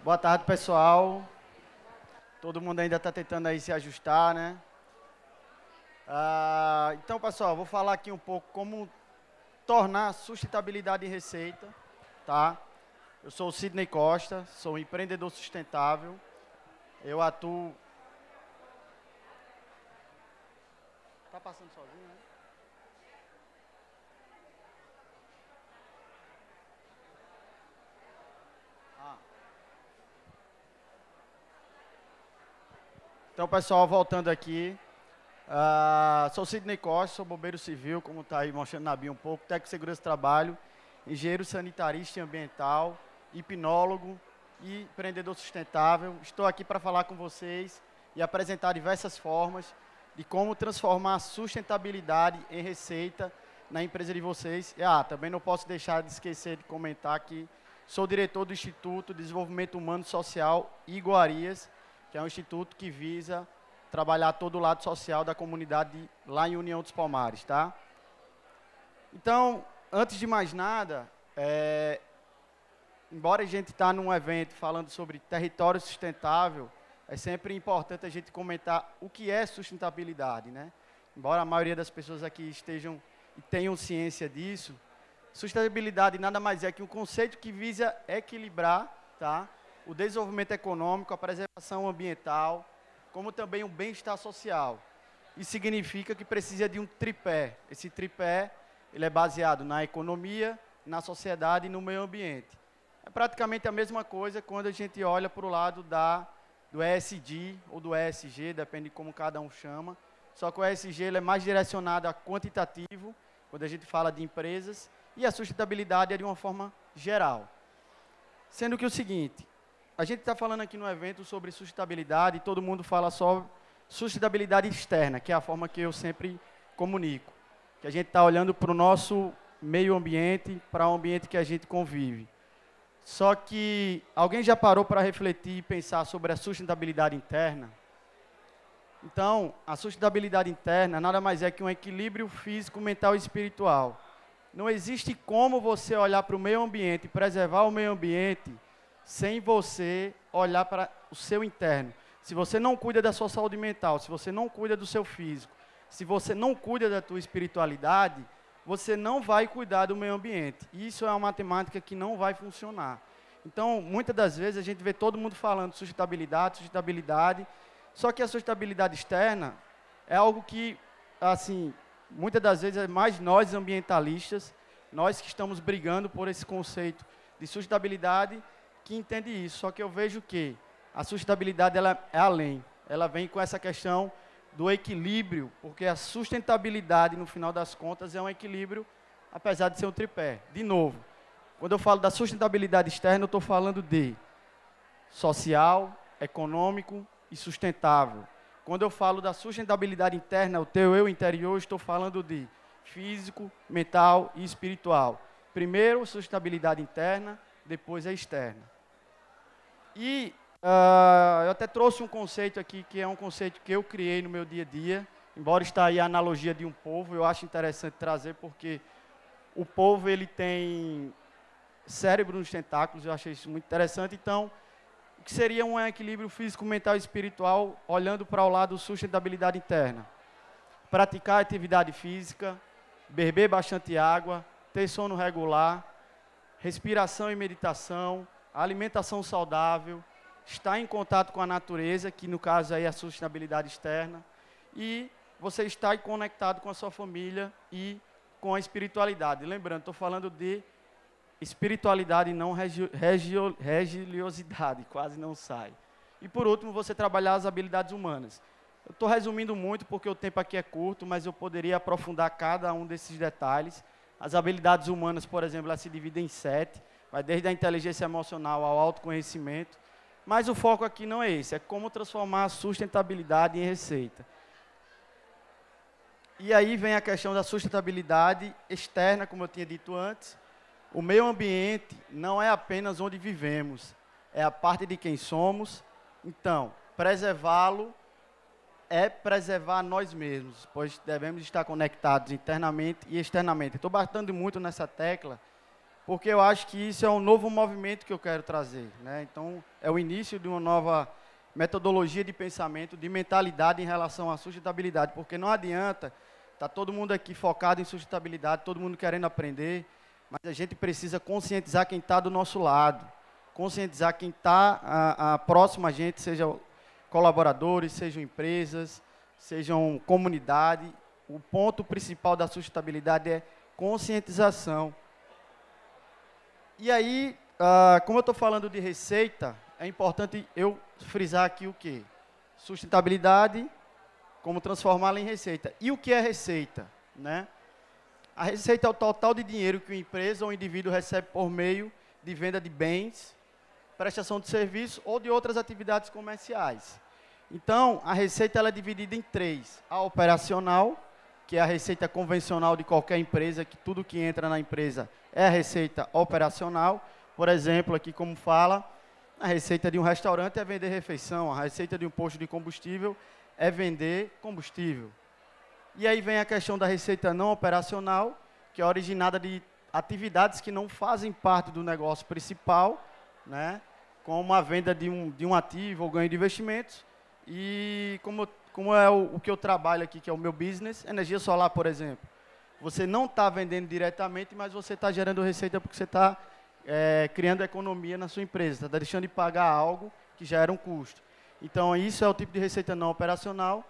Boa tarde, pessoal. Todo mundo ainda está tentando aí se ajustar, né? Então, pessoal, vou falar aqui um pouco como tornar a sustentabilidade em receita, tá? Eu sou o Sidney Costa, sou um empreendedor sustentável. Eu atuo... Tá passando sozinho, né? Então, pessoal, voltando aqui. Sou Sidney Costa, sou bombeiro civil, como está aí mostrando na bio um pouco, técnico de segurança do trabalho, engenheiro sanitarista e ambiental, hipnólogo e empreendedor sustentável. Estou aqui para falar com vocês e apresentar diversas formas de como transformar a sustentabilidade em receita na empresa de vocês. Também não posso deixar de esquecer de comentar que sou diretor do Instituto de Desenvolvimento Humano e Social Iguarias, que é um instituto que visa trabalhar todo o lado social da comunidade lá em União dos Palmares, tá? Então, antes de mais nada, embora a gente está num evento falando sobre território sustentável, é sempre importante a gente comentar o que é sustentabilidade, né? Embora a maioria das pessoas aqui estejam e tenham ciência disso, sustentabilidade nada mais é que um conceito que visa equilibrar, tá, o desenvolvimento econômico, a preservação ambiental, como também o bem-estar social. Isso significa que precisa de um tripé. Esse tripé ele é baseado na economia, na sociedade e no meio ambiente. É praticamente a mesma coisa quando a gente olha para o lado do ESG ou do ESG, depende de como cada um chama. Só que o ESG ele é mais direcionado a quantitativo, quando a gente fala de empresas, e a sustentabilidade é de uma forma geral. Sendo que o seguinte, a gente está falando aqui no evento sobre sustentabilidade e todo mundo fala só sustentabilidade externa, que é a forma que eu sempre comunico. Que a gente está olhando para o nosso meio ambiente, para o ambiente que a gente convive. Só que alguém já parou para refletir e pensar sobre a sustentabilidade interna? Então, a sustentabilidade interna nada mais é que um equilíbrio físico, mental e espiritual. Não existe como você olhar para o meio ambiente e preservar o meio ambiente sem você olhar para o seu interno. Se você não cuida da sua saúde mental, se você não cuida do seu físico, se você não cuida da tua espiritualidade, você não vai cuidar do meio ambiente. Isso é uma matemática que não vai funcionar. Então, muitas das vezes, a gente vê todo mundo falando sustentabilidade, sustentabilidade, só que a sustentabilidade externa é algo que, assim, muitas das vezes é mais nós ambientalistas, nós que estamos brigando por esse conceito de sustentabilidade, que entende isso. Só que eu vejo que a sustentabilidade ela é além. Ela vem com essa questão do equilíbrio, porque a sustentabilidade, no final das contas, é um equilíbrio, apesar de ser um tripé. De novo, quando eu falo da sustentabilidade externa, eu estou falando de social, econômico e sustentável. Quando eu falo da sustentabilidade interna, o teu eu interior, eu estou falando de físico, mental e espiritual. Primeiro, sustentabilidade interna, depois a externa. E eu até trouxe um conceito aqui, que é um conceito que eu criei no meu dia a dia, embora está aí a analogia de um polvo, eu acho interessante trazer, porque o polvo ele tem cérebro nos tentáculos, eu achei isso muito interessante. Então, o que seria um equilíbrio físico, mental e espiritual, olhando para o lado sustentabilidade interna? Praticar atividade física, beber bastante água, ter sono regular, respiração e meditação, alimentação saudável, estar em contato com a natureza, que no caso aí é a sustentabilidade externa, e você estar conectado com a sua família e com a espiritualidade. Lembrando, estou falando de espiritualidade e não religiosidade, quase não sai. E por último, você trabalhar as habilidades humanas. Eu estou resumindo muito porque o tempo aqui é curto, mas eu poderia aprofundar cada um desses detalhes. As habilidades humanas, por exemplo, elas se dividem em 7, vai desde a inteligência emocional ao autoconhecimento, mas o foco aqui não é esse, é como transformar a sustentabilidade em receita. E aí vem a questão da sustentabilidade externa, como eu tinha dito antes. O meio ambiente não é apenas onde vivemos, é a parte de quem somos. Então, preservá-lo é preservar nós mesmos, pois devemos estar conectados internamente e externamente. Estou batendo muito nessa tecla, porque eu acho que isso é um novo movimento que eu quero trazer, né? Então, é o início de uma nova metodologia de pensamento, de mentalidade em relação à sustentabilidade, porque não adianta estar todo mundo aqui focado em sustentabilidade, todo mundo querendo aprender, mas a gente precisa conscientizar quem está do nosso lado, conscientizar quem está próximo a gente, seja colaboradores, sejam empresas, sejam comunidade. O ponto principal da sustentabilidade é conscientização. E aí, como eu estou falando de receita, é importante eu frisar aqui o quê? Sustentabilidade, como transformá-la em receita. E o que é receita, né? A receita é o total de dinheiro que uma empresa ou um indivíduo recebe por meio de venda de bens, prestação de serviço ou de outras atividades comerciais. Então, a receita ela é dividida em três. A operacional, que é a receita convencional de qualquer empresa, que tudo que entra na empresa é a receita operacional. Por exemplo, aqui como fala, a receita de um restaurante é vender refeição, a receita de um posto de combustível é vender combustível. E aí vem a questão da receita não operacional, que é originada de atividades que não fazem parte do negócio principal, né, como a venda de um ativo ou ganho de investimentos. E como é o que eu trabalho aqui, que é o meu business, energia solar, por exemplo. Você não está vendendo diretamente, mas você está gerando receita porque você está criando economia na sua empresa, está deixando de pagar algo que já era um custo. Então, isso é o tipo de receita não operacional.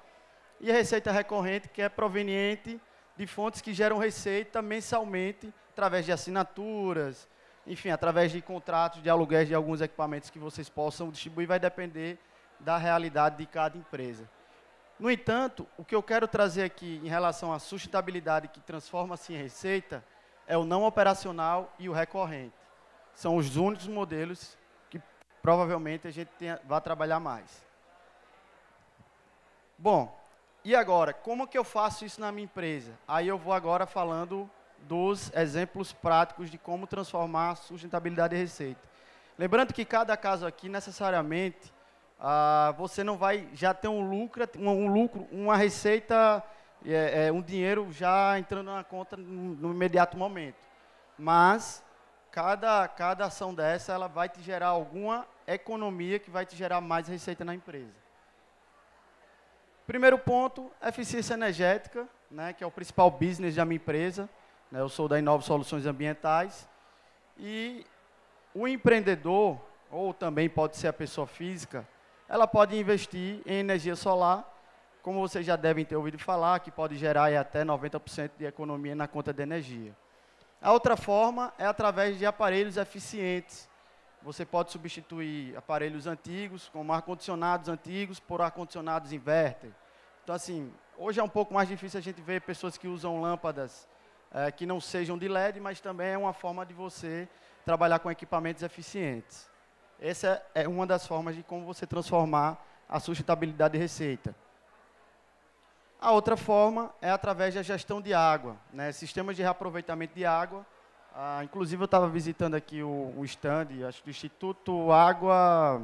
E a receita recorrente, que é proveniente de fontes que geram receita mensalmente, através de assinaturas, enfim, através de contratos de aluguéis de alguns equipamentos que vocês possam distribuir, vai depender da realidade de cada empresa. No entanto, o que eu quero trazer aqui em relação à sustentabilidade que transforma-se em receita é o não operacional e o recorrente. São os únicos modelos que provavelmente a gente vai trabalhar mais. Bom, e agora, como que eu faço isso na minha empresa? Aí eu vou agora falando dos exemplos práticos de como transformar a sustentabilidade em receita. Lembrando que cada caso aqui, necessariamente, você não vai já ter um lucro, uma receita, um dinheiro já entrando na conta no imediato momento. Mas cada ação dessa, ela vai te gerar alguma economia que vai te gerar mais receita na empresa. Primeiro ponto, eficiência energética, né, que é o principal business da minha empresa. Né, eu sou da Inova Soluções Ambientais. E o empreendedor, ou também pode ser a pessoa física, ela pode investir em energia solar, como vocês já devem ter ouvido falar, que pode gerar até 90% de economia na conta de energia. A outra forma é através de aparelhos eficientes. Você pode substituir aparelhos antigos, como ar-condicionados antigos, por ar-condicionados inverter. Então, assim, hoje é um pouco mais difícil a gente ver pessoas que usam lâmpadas que não sejam de LED, mas também é uma forma de você trabalhar com equipamentos eficientes. Essa é uma das formas de como você transformar a sustentabilidade de receita. A outra forma é através da gestão de água, né? Sistemas de reaproveitamento de água. Inclusive, eu estava visitando aqui o stand, acho do Instituto Água,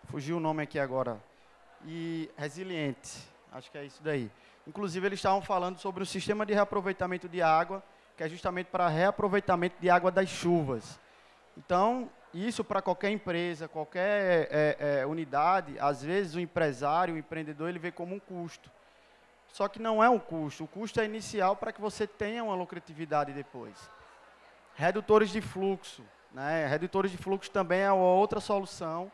fugiu o nome aqui agora, e Resiliente, acho que é isso daí. Inclusive, eles estavam falando sobre o sistema de reaproveitamento de água, que é justamente para reaproveitamento de água das chuvas. Então, isso para qualquer empresa, qualquer unidade, às vezes o empresário, o empreendedor, ele vê como um custo. Só que não é um custo, o custo é inicial para que você tenha uma lucratividade depois. Redutores de fluxo, né? Redutores de fluxo também é outra solução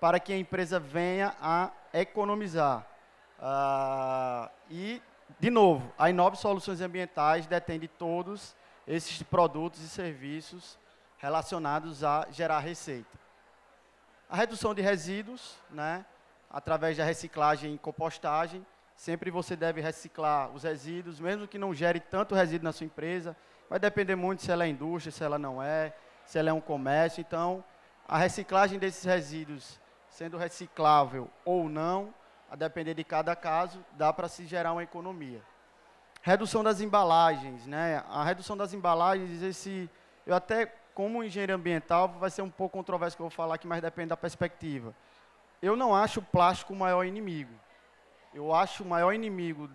para que a empresa venha a economizar. E, de novo, a Inova Soluções Ambientais detém de todos esses produtos e serviços relacionados a gerar receita. A redução de resíduos, né? Através da reciclagem e compostagem. Sempre você deve reciclar os resíduos, mesmo que não gere tanto resíduo na sua empresa. Vai depender muito se ela é indústria, se ela não é, se ela é um comércio. Então, a reciclagem desses resíduos, sendo reciclável ou não, a depender de cada caso, dá para se gerar uma economia. Redução das embalagens, né? A redução das embalagens, eu até, como engenheiro ambiental, vai ser um pouco controverso que eu vou falar aqui, mas depende da perspectiva. Eu não acho o plástico o maior inimigo. Eu acho o maior inimigo,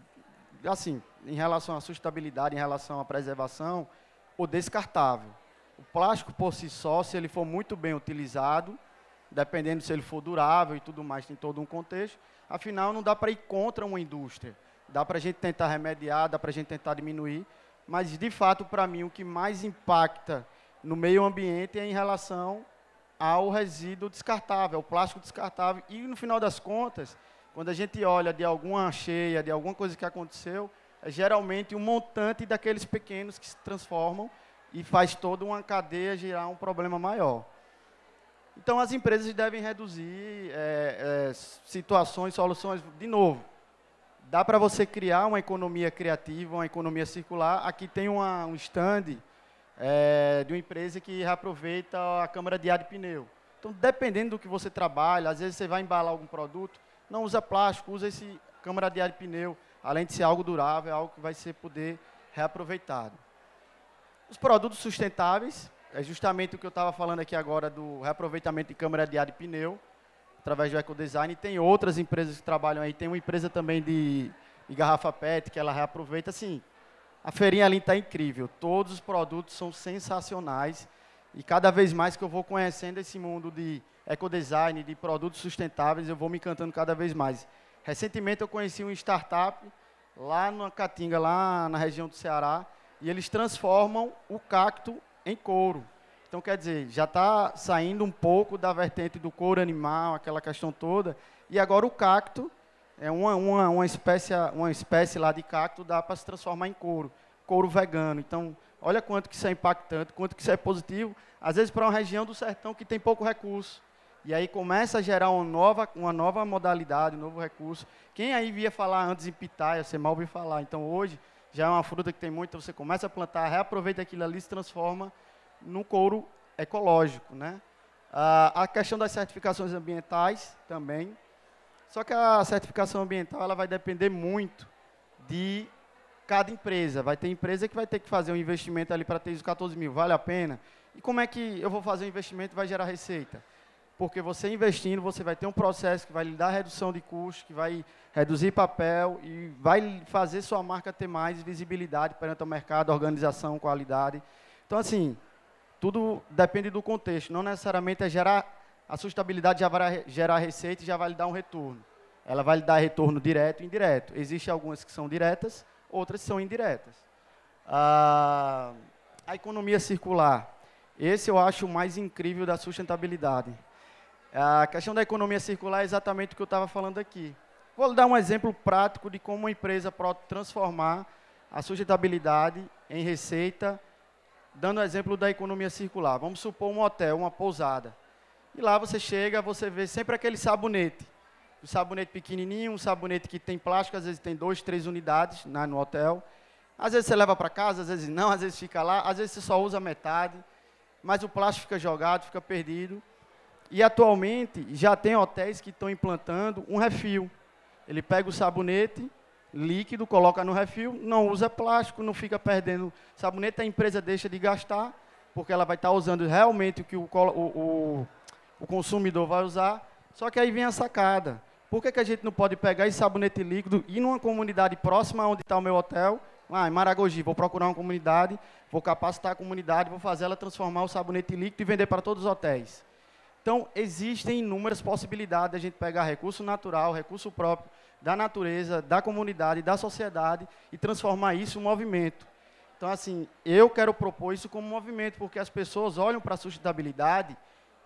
assim, em relação à sustentabilidade, em relação à preservação, o descartável. O plástico por si só, se ele for muito bem utilizado, dependendo se ele for durável e tudo mais, tem todo um contexto, afinal não dá para ir contra uma indústria. Dá para a gente tentar remediar, dá para a gente tentar diminuir, mas de fato, para mim, o que mais impacta no meio ambiente é em relação ao resíduo descartável, ao plástico descartável. E no final das contas, quando a gente olha de alguma cheia, de alguma coisa que aconteceu, é geralmente um montante daqueles pequenos que se transformam e faz toda uma cadeia gerar um problema maior. Então, as empresas devem reduzir situações, soluções, de novo. Dá para você criar uma economia criativa, uma economia circular. Aqui tem um stand de uma empresa que reaproveita a câmara de ar de pneu. Então, dependendo do que você trabalha, às vezes você vai embalar algum produto, não usa plástico, usa esse câmara de ar de pneu. Além de ser algo durável, é algo que vai ser poder reaproveitado. Os produtos sustentáveis, é justamente o que eu estava falando aqui agora do reaproveitamento de câmara de ar de pneu, através do ecodesign. Tem outras empresas que trabalham aí, tem uma empresa também de garrafa PET, que ela reaproveita. Assim, a feirinha ali está incrível, todos os produtos são sensacionais, e cada vez mais que eu vou conhecendo esse mundo de ecodesign, de produtos sustentáveis, eu vou me encantando cada vez mais. Recentemente eu conheci uma startup lá na Caatinga, lá na região do Ceará, e eles transformam o cacto em couro. Então, quer dizer, já está saindo um pouco da vertente do couro animal, aquela questão toda, e agora o cacto, é uma espécie lá de cacto, dá para se transformar em couro vegano. Então, olha quanto que isso é impactante, quanto que isso é positivo, às vezes para uma região do sertão que tem pouco recurso. E aí começa a gerar uma nova modalidade, um novo recurso. Quem aí via falar antes em pitaia, você mal ouviu falar. Então, hoje, já é uma fruta que tem muito, então você começa a plantar, reaproveita aquilo ali e se transforma num couro ecológico, né? A questão das certificações ambientais também. Só que a certificação ambiental ela vai depender muito de cada empresa. Vai ter empresa que vai ter que fazer um investimento ali para ter ISO 14.000. Vale a pena? E como é que eu vou fazer um investimento e vai gerar receita? Porque você investindo, você vai ter um processo que vai lhe dar redução de custo, que vai reduzir papel e vai fazer sua marca ter mais visibilidade perante o mercado, organização, qualidade. Então, assim, tudo depende do contexto. Não necessariamente é a sustentabilidade já vai gerar receita e já vai lhe dar um retorno. Ela vai lhe dar retorno direto e indireto. Existem algumas que são diretas, outras são indiretas. A economia circular. Esse eu acho o mais incrível da sustentabilidade. A questão da economia circular é exatamente o que eu estava falando aqui. Vou dar um exemplo prático de como uma empresa pode transformar a sustentabilidade em receita, dando o exemplo da economia circular. Vamos supor um hotel, uma pousada. E lá você chega, você vê sempre aquele sabonete. Um sabonete pequenininho, um sabonete que tem plástico, às vezes tem 2, 3 unidades no hotel. Às vezes você leva para casa, às vezes não, às vezes fica lá, às vezes você só usa metade, mas o plástico fica jogado, fica perdido. E atualmente já tem hotéis que estão implantando um refil. Ele pega o sabonete líquido, coloca no refil, não usa plástico, não fica perdendo sabonete, a empresa deixa de gastar, porque ela vai estar usando realmente o que o consumidor vai usar. Só que aí vem a sacada. Por que a gente não pode pegar esse sabonete líquido e ir numa comunidade próxima onde está o meu hotel, em Maragogi, vou procurar uma comunidade, vou capacitar a comunidade, vou fazer ela transformar o sabonete líquido e vender para todos os hotéis. Então, existem inúmeras possibilidades de a gente pegar recurso natural, recurso próprio da natureza, da comunidade, da sociedade e transformar isso em um movimento. Então, assim, eu quero propor isso como movimento, porque as pessoas olham para a sustentabilidade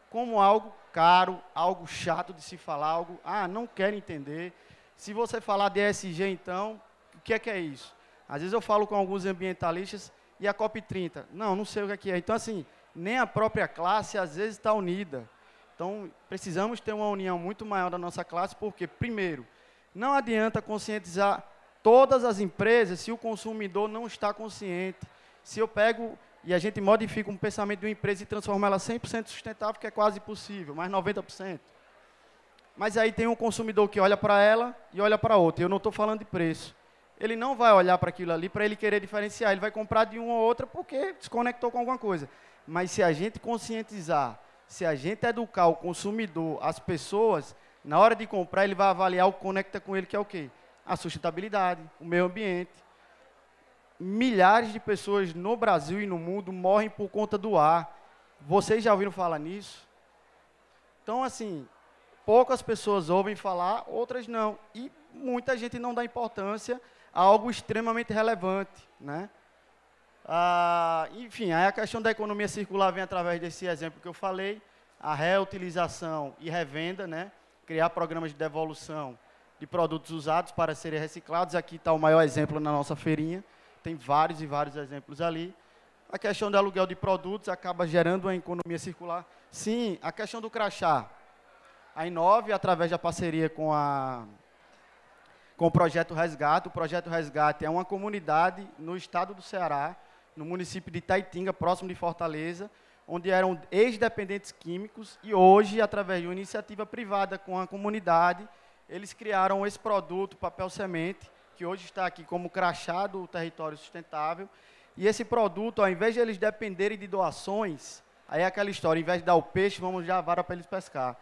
como algo caro, algo chato de se falar, algo, não quero entender. Se você falar de ESG, então, o que é isso? Às vezes eu falo com alguns ambientalistas e a COP30, não sei o que é. Então, assim, nem a própria classe às vezes está unida. Então, precisamos ter uma união muito maior da nossa classe, porque, primeiro, não adianta conscientizar todas as empresas se o consumidor não está consciente. Se eu pego e a gente modifica um pensamento de uma empresa e transforma ela 100% sustentável, que é quase possível, mais 90%. Mas aí tem um consumidor que olha para ela e olha para outra. Eu não estou falando de preço. Ele não vai olhar para aquilo ali para ele querer diferenciar. Ele vai comprar de uma ou outra porque desconectou com alguma coisa. Mas se a gente conscientizar, se a gente educar o consumidor, as pessoas, na hora de comprar, ele vai avaliar o que conecta com ele, que é o quê? A sustentabilidade, o meio ambiente. milhares de pessoas no Brasil e no mundo morrem por conta do ar. Vocês já ouviram falar nisso? Então, assim, poucas pessoas ouvem falar, outras não. E muita gente não dá importância a algo extremamente relevante, né? Enfim, aí a questão da economia circular vem através desse exemplo que eu falei, a reutilização e revenda, né? Criar programas de devolução de produtos usados para serem reciclados. Aqui está o maior exemplo na nossa feirinha, tem vários e vários exemplos ali. A questão do aluguel de produtos acaba gerando uma economia circular. Sim, a questão do crachá. A Inove, através da parceria com o Projeto Resgate, o Projeto Resgate é uma comunidade no estado do Ceará, no município de Itaitinga, próximo de Fortaleza, onde eram ex-dependentes químicos, e hoje, através de uma iniciativa privada com a comunidade, eles criaram esse produto, papel semente, que hoje está aqui como crachá do território sustentável. E esse produto, ao invés de eles dependerem de doações, aí é aquela história, ao invés de dar o peixe, vamos dar a vara para eles pescar.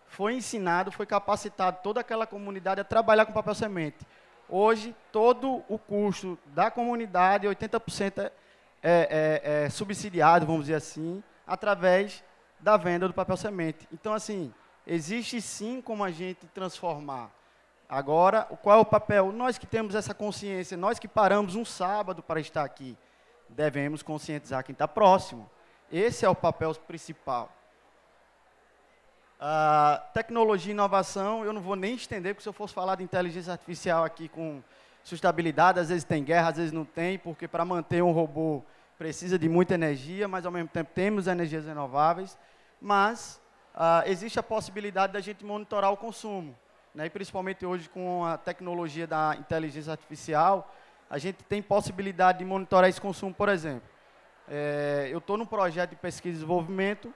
Foi ensinado, foi capacitado toda aquela comunidade a trabalhar com papel semente. Hoje, todo o custo da comunidade, 80% é subsidiado, vamos dizer assim, através da venda do papel semente. Então, assim, existe sim como a gente transformar. Agora, qual é o papel? Nós que temos essa consciência, nós que paramos um sábado para estar aqui, devemos conscientizar quem está próximo. Esse é o papel principal. Tecnologia e inovação, eu não vou nem estender, porque se eu fosse falar de inteligência artificial aqui com sustentabilidade, às vezes tem guerra, às vezes não tem, porque para manter um robô precisa de muita energia, mas ao mesmo tempo temos energias renováveis, mas existe a possibilidade da gente monitorar o consumo, né? E principalmente hoje com a tecnologia da inteligência artificial, a gente tem possibilidade de monitorar esse consumo, por exemplo. Eu estou num projeto de pesquisa e desenvolvimento,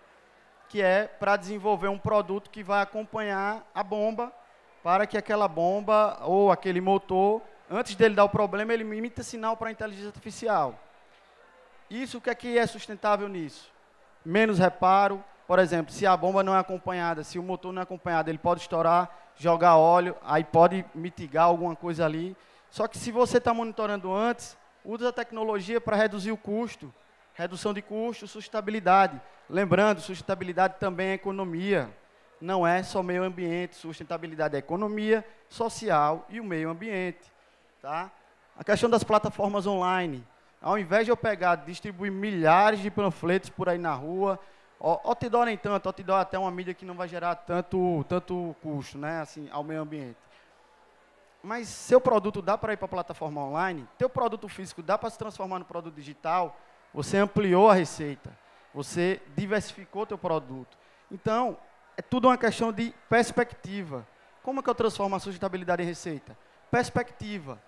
que é para desenvolver um produto que vai acompanhar a bomba, para que aquela bomba ou aquele motor, antes dele dar o problema, ele emita sinal para a inteligência artificial. Isso, o que é sustentável nisso? Menos reparo. Por exemplo, se a bomba não é acompanhada, se o motor não é acompanhado, ele pode estourar, jogar óleo, aí pode mitigar alguma coisa ali. Só que se você está monitorando antes, usa a tecnologia para reduzir o custo. Redução de custo, sustentabilidade. Lembrando, sustentabilidade também é economia. Não é só meio ambiente. Sustentabilidade é economia, social e o meio ambiente. Tá? A questão das plataformas online. Ao invés de eu pegar, distribuir milhares de panfletos por aí na rua, outdoor nem tanto, outdoor é até uma mídia que não vai gerar tanto custo, né, assim, ao meio ambiente. Mas seu produto dá para ir para a plataforma online, teu produto físico dá para se transformar no produto digital, você ampliou a receita, você diversificou teu produto. Então, é tudo uma questão de perspectiva. Como é que eu transformo a sustentabilidade em receita? Perspectiva.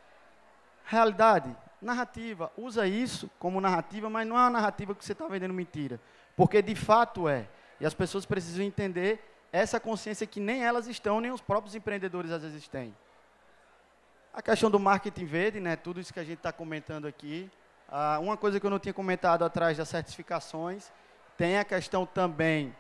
Realidade, narrativa. Usa isso como narrativa, mas não é uma narrativa que você está vendendo mentira. Porque, de fato, é. E as pessoas precisam entender essa consciência que nem elas estão, nem os próprios empreendedores às vezes têm. A questão do marketing verde, né, tudo isso que a gente está comentando aqui. Uma coisa que eu não tinha comentado atrás das certificações, tem a questão também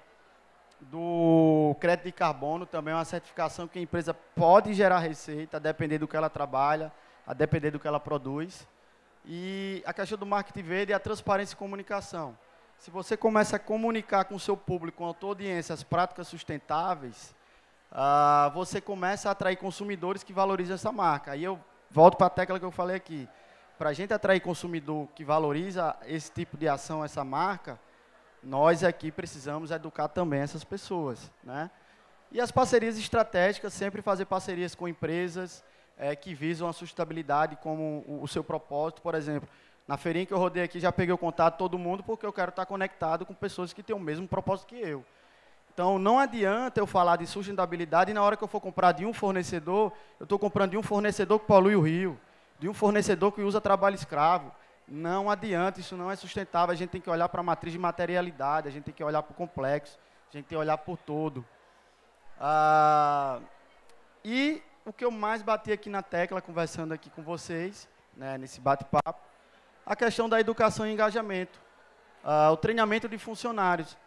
do crédito de carbono, também é uma certificação que a empresa pode gerar receita, a depender do que ela trabalha, a depender do que ela produz. E a questão do marketing verde é a transparência e comunicação. Se você começa a comunicar com o seu público, com a tua audiência, as práticas sustentáveis, você começa a atrair consumidores que valorizam essa marca. Aí eu volto para a tecla que eu falei aqui. Para a gente atrair consumidor que valoriza esse tipo de ação, essa marca, nós aqui precisamos educar também essas pessoas, né? E as parcerias estratégicas, sempre fazer parcerias com empresas que visam a sustentabilidade como o seu propósito. Por exemplo, na feirinha que eu rodei aqui, já peguei o contato de todo mundo, porque eu quero estar conectado com pessoas que têm o mesmo propósito que eu. Então, não adianta eu falar de sustentabilidade e na hora que eu for comprar de um fornecedor, eu estou comprando de um fornecedor que polui o rio, de um fornecedor que usa trabalho escravo. Não adianta, isso não é sustentável. A gente tem que olhar para a matriz de materialidade, a gente tem que olhar para o complexo, a gente tem que olhar por todo. E o que eu mais bati aqui na tecla, conversando aqui com vocês, né, nesse bate-papo, a questão da educação e engajamento. O treinamento de funcionários.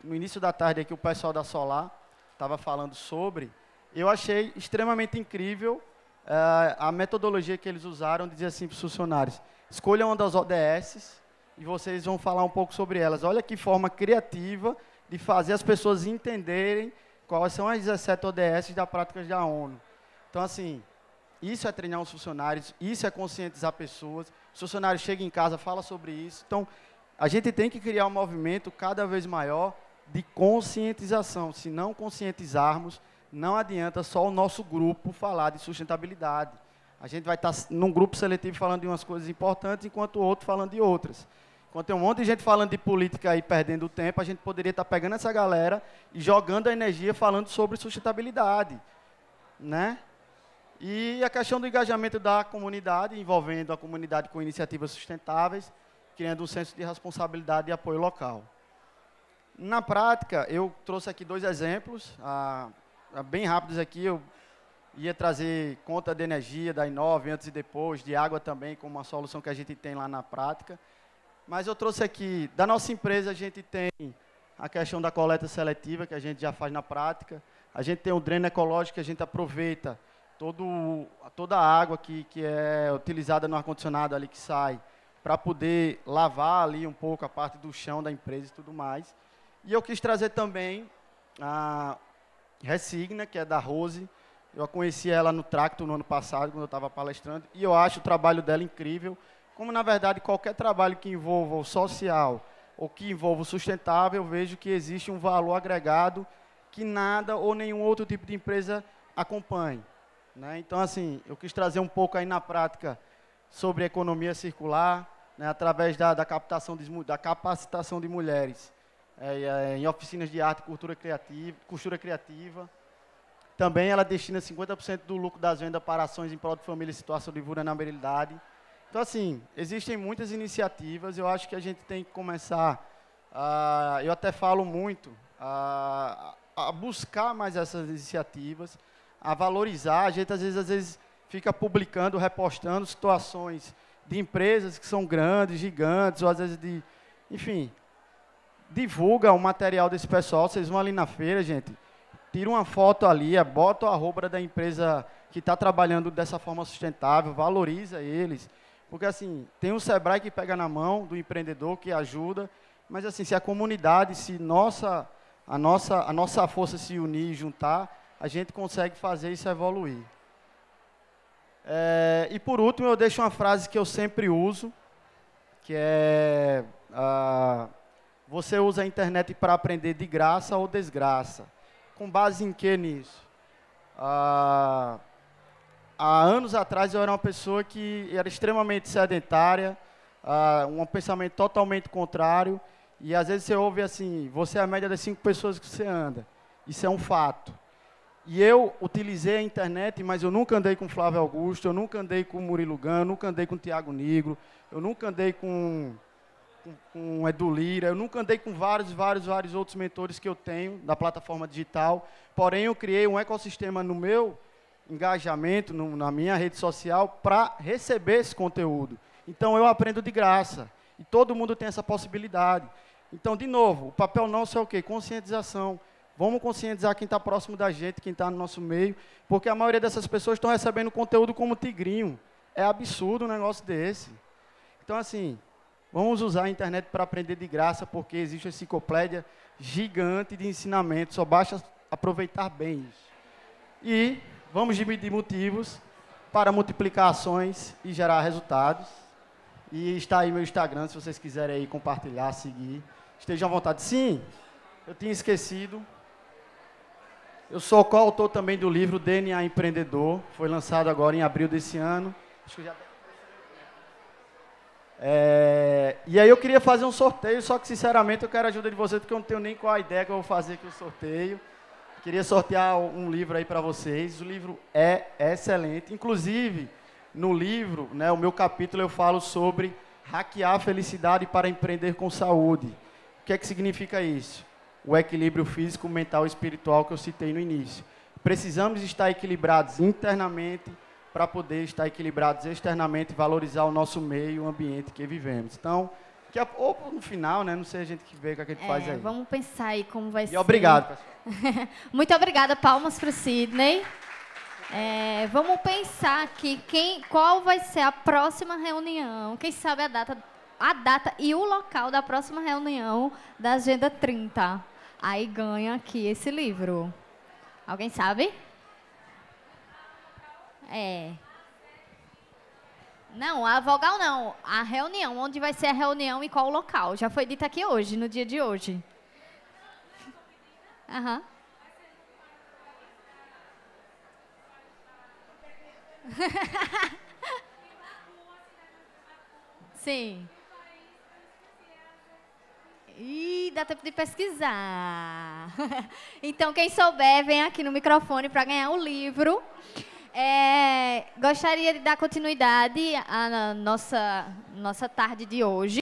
No início da tarde aqui, o pessoal da Solar estava falando sobre. Eu achei extremamente incrível a metodologia que eles usaram dizia assim para os funcionários: escolham uma das ODSs e vocês vão falar um pouco sobre elas. Olha que forma criativa de fazer as pessoas entenderem quais são as 17 ODSs da prática da ONU. Então, assim, isso é treinar os funcionários, isso é conscientizar pessoas. Os funcionários chegam em casa, falam sobre isso. Então, a gente tem que criar um movimento cada vez maior de conscientização. Se não conscientizarmos, não adianta só o nosso grupo falar de sustentabilidade. A gente vai estar num grupo seletivo falando de umas coisas importantes, enquanto o outro falando de outras. Quando tem um monte de gente falando de política e perdendo tempo, a gente poderia estar pegando essa galera e jogando a energia falando sobre sustentabilidade, né? E a questão do engajamento da comunidade, envolvendo a comunidade com iniciativas sustentáveis, criando um senso de responsabilidade e apoio local. Na prática, eu trouxe aqui 2 exemplos, bem rápidos aqui. Eu ia trazer conta de energia da Inove antes e depois, de água também, como uma solução que a gente tem lá na prática. Mas eu trouxe aqui, da nossa empresa, a gente tem a questão da coleta seletiva, que a gente já faz na prática. A gente tem o dreno ecológico, que a gente aproveita toda a água que é utilizada no ar-condicionado ali que sai, para poder lavar ali um pouco a parte do chão da empresa e tudo mais. E eu quis trazer também a Ressigna, que é da Rose. Eu conheci ela no Tracto no ano passado, quando eu estava palestrando, e eu acho o trabalho dela incrível. Como, na verdade, qualquer trabalho que envolva o social ou que envolva o sustentável, eu vejo que existe um valor agregado que nada ou nenhum outro tipo de empresa acompanhe, né? Então, assim, eu quis trazer um pouco aí na prática sobre economia circular, né, através da capacitação de mulheres em oficinas de arte e costura criativa. Também ela destina 50% do lucro das vendas para ações em prol de família em situação de vulnerabilidade. Então, assim, existem muitas iniciativas. Eu acho que a gente tem que começar, eu até falo muito, a buscar mais essas iniciativas, a valorizar. A gente, às vezes fica publicando, repostando situações de empresas que são grandes, gigantes, ou às vezes enfim, divulga o material desse pessoal. Vocês vão ali na feira, gente, tira uma foto ali, bota o arroba da empresa que está trabalhando dessa forma sustentável, valoriza eles. Porque, assim, tem um Sebrae que pega na mão do empreendedor, que ajuda, mas, assim, se a comunidade, se a nossa força se unir e juntar, a gente consegue fazer isso evoluir. E, por último, eu deixo uma frase que eu sempre uso, que é: você usa a internet para aprender de graça ou desgraça? Com base em que nisso? Há anos atrás eu era uma pessoa que era extremamente sedentária, um pensamento totalmente contrário, e às vezes você ouve assim: você é a média das 5 pessoas que você anda. Isso é um fato. E eu utilizei a internet, mas eu nunca andei com Flávio Augusto, eu nunca andei com Murilo Gun, eu nunca andei com Tiago Nigro, eu nunca andei com Edu Lira, eu nunca andei com vários outros mentores que eu tenho da plataforma digital. Porém, eu criei um ecossistema no meu engajamento, na minha rede social, para receber esse conteúdo. Então, eu aprendo de graça. E todo mundo tem essa possibilidade. Então, de novo, o papel nosso é o quê? Conscientização. Vamos conscientizar quem está próximo da gente, quem está no nosso meio, porque a maioria dessas pessoas estão recebendo conteúdo como tigrinho. É absurdo um negócio desse. Então, assim, vamos usar a internet para aprender de graça, porque existe uma enciclopédia gigante de ensinamento, só basta aproveitar bem isso. E vamos dividir motivos para multiplicar ações e gerar resultados. E está aí meu Instagram, se vocês quiserem aí compartilhar, seguir. Estejam à vontade. Sim, eu tinha esquecido. Eu sou coautor também do livro DNA Empreendedor. Foi lançado agora em abril desse ano. Acho que já... E aí eu queria fazer um sorteio, só que sinceramente eu quero a ajuda de vocês, porque eu não tenho nem qual a ideia que eu vou fazer aqui o sorteio. Queria sortear um livro aí para vocês. O livro é excelente. Inclusive, no livro, né, o meu capítulo, eu falo sobre hackear a felicidade para empreender com saúde. O que é que significa isso? O equilíbrio físico, mental e espiritual que eu citei no início. Precisamos estar equilibrados internamente para poder estar equilibrados externamente e valorizar o nosso meio, o ambiente que vivemos. Então, ou no final, né? Não sei, a gente que vê o que a gente faz aí. Vamos pensar aí como vai ser. E obrigado, pessoal. Muito obrigada. Palmas para o Sidney. Vamos pensar aqui qual vai ser a próxima reunião. Quem sabe a data e o local da próxima reunião da Agenda 30. Aí ganha aqui esse livro. Alguém sabe? Não, a vogal não. A reunião. Onde vai ser a reunião e qual o local? Já foi dito aqui hoje, no dia de hoje. Aham. Sim. Ih, dá tempo de pesquisar. Então, quem souber, vem aqui no microfone para ganhar o livro. Gostaria de dar continuidade à nossa tarde de hoje.